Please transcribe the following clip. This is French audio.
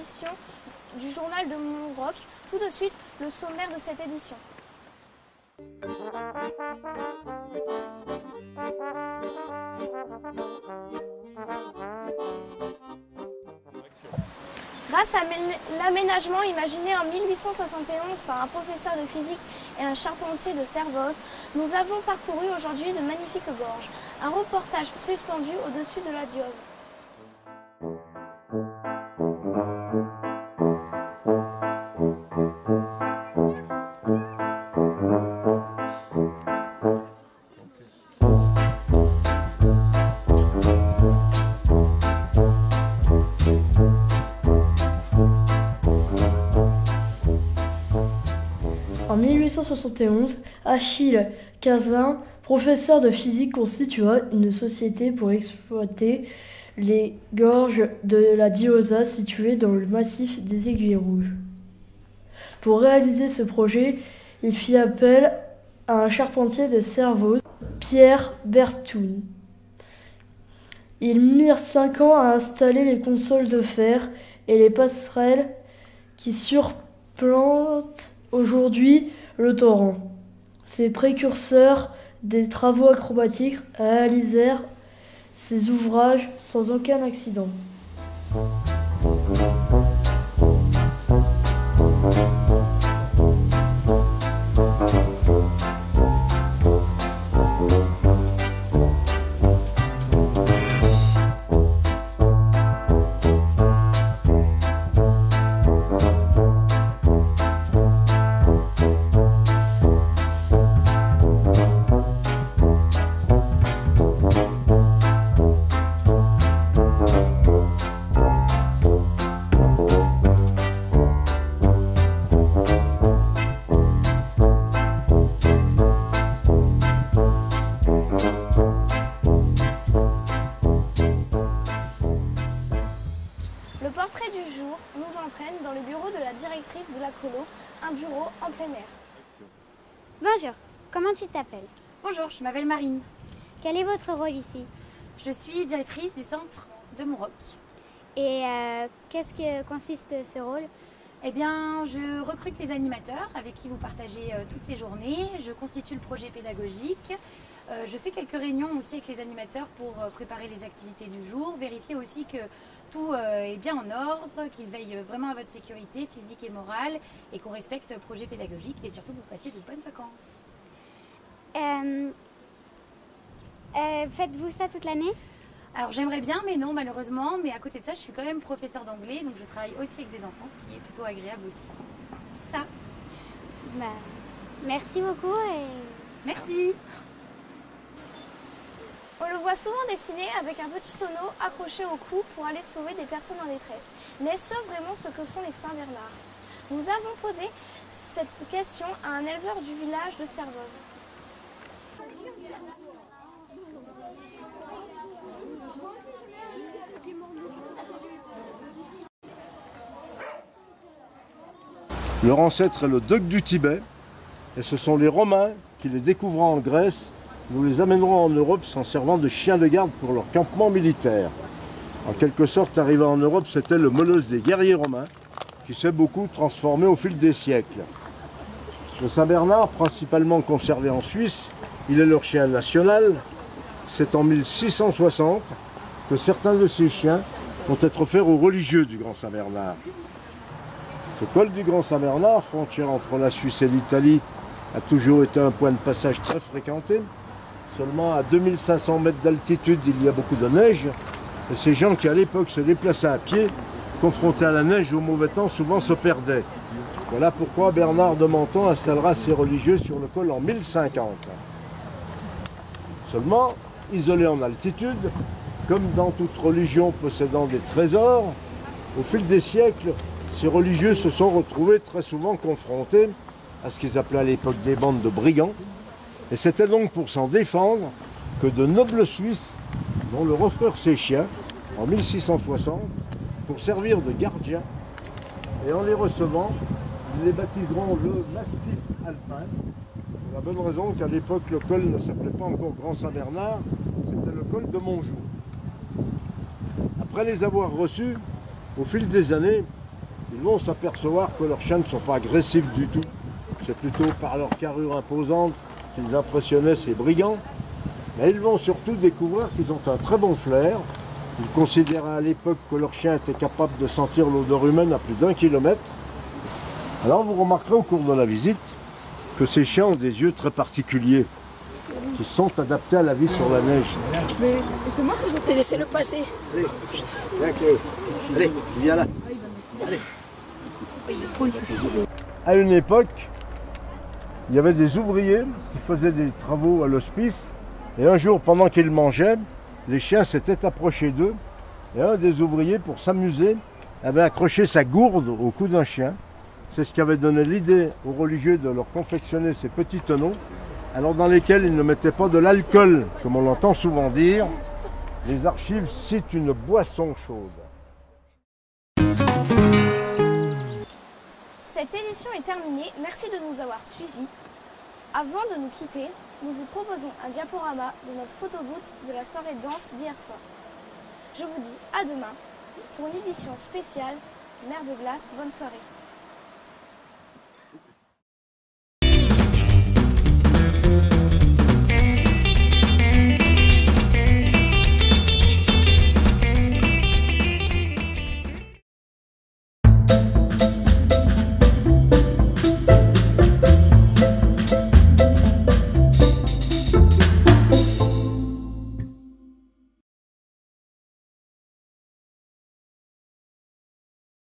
édition du journal de Montroc. Tout de suite, le sommaire de cette édition. Grâce à l'aménagement imaginé en 1871 par un professeur de physique et un charpentier de Servoz, nous avons parcouru aujourd'hui de magnifiques gorges. Un reportage suspendu au-dessus de la Diose. En 1871, Achille Cazin, professeur de physique, constitua une société pour exploiter les gorges de la Diosa situées dans le massif des Aiguilles Rouges. Pour réaliser ce projet, il fit appel à un charpentier de Servoz, Pierre Berthoun. Ils mirent 5 ans à installer les consoles de fer et les passerelles qui surplantent aujourd'hui le torrent. Ces précurseurs des travaux acrobatiques réalisèrent ces ouvrages sans aucun accident. Le portrait du jour nous entraîne dans le bureau de la directrice de la colo, un bureau en plein air. Bonjour, comment tu t'appelles? Bonjour, je m'appelle Marine. Quel est votre rôle ici? Je suis directrice du centre de Montroc. Et qu'est-ce que consiste ce rôle? Eh bien, je recrute les animateurs avec qui vous partagez toutes ces journées. Je constitue le projet pédagogique. Je fais quelques réunions aussi avec les animateurs pour préparer les activités du jour, vérifier aussi que tout est bien en ordre, qu'ils veillent vraiment à votre sécurité physique et morale et qu'on respecte ce projet pédagogique et surtout vous passiez de bonnes vacances. Faites-vous ça toute l'année? Alors j'aimerais bien, mais non malheureusement, mais à côté de ça je suis quand même professeure d'anglais, donc je travaille aussi avec des enfants, ce qui est plutôt agréable aussi. Voilà. Bah, merci beaucoup et... Merci. On le voit souvent dessiner avec un petit tonneau accroché au cou pour aller sauver des personnes en détresse. Mais est-ce vraiment ce que font les Saint-Bernard? Nous avons posé cette question à un éleveur du village de Servoz. Leur ancêtre est le duc du Tibet, et ce sont les Romains qui les découvrant en Grèce nous les amèneront en Europe s'en servant de chiens de garde pour leur campement militaire. En quelque sorte, arrivé en Europe, c'était le molosse des guerriers romains qui s'est beaucoup transformé au fil des siècles. Le Saint-Bernard, principalement conservé en Suisse, il est leur chien national. C'est en 1660 que certains de ces chiens vont être offerts aux religieux du Grand Saint-Bernard. Ce col du Grand Saint-Bernard, frontière entre la Suisse et l'Italie, a toujours été un point de passage très fréquenté. Seulement à 2500 mètres d'altitude, il y a beaucoup de neige. Et ces gens qui à l'époque se déplaçaient à pied, confrontés à la neige ou au mauvais temps, souvent se perdaient. Voilà pourquoi Bernard de Menthon installera ses religieux sur le col en 1050. Seulement, isolés en altitude, comme dans toute religion possédant des trésors, au fil des siècles, ces religieux se sont retrouvés très souvent confrontés à ce qu'ils appelaient à l'époque des bandes de brigands. Et c'était donc pour s'en défendre que de nobles Suisses vont leur offrir ces chiens en 1660 pour servir de gardiens. Et en les recevant, ils les baptiseront le Mastif alpin. Pour la bonne raison qu'à l'époque, le col ne s'appelait pas encore Grand Saint-Bernard, c'était le col de Montjoux. Après les avoir reçus, au fil des années, ils vont s'apercevoir que leurs chiens ne sont pas agressifs du tout. C'est plutôt par leur carrure imposante qu'ils impressionnaient ces brigands. Mais ils vont surtout découvrir qu'ils ont un très bon flair. Ils considéraient à l'époque que leurs chiens étaient capables de sentir l'odeur humaine à plus d'1 kilomètre. Alors vous remarquerez au cours de la visite que ces chiens ont des yeux très particuliers, qui sont adaptés à la vie sur la neige. Mais c'est moi qui t'ai laissé le passer. Allez, viens Cléo. Allez, viens là. Allez. À une époque, il y avait des ouvriers qui faisaient des travaux à l'hospice. Et un jour, pendant qu'ils mangeaient, les chiens s'étaient approchés d'eux. Et un des ouvriers, pour s'amuser, avait accroché sa gourde au cou d'un chien. C'est ce qui avait donné l'idée aux religieux de leur confectionner ces petits tonneaux, alors dans lesquels ils ne mettaient pas de l'alcool, comme on l'entend souvent dire. Les archives citent une boisson chaude. Cette édition est terminée, merci de nous avoir suivis. Avant de nous quitter, nous vous proposons un diaporama de notre photobooth de la soirée danse d'hier soir. Je vous dis à demain pour une édition spéciale Mer de glace, bonne soirée.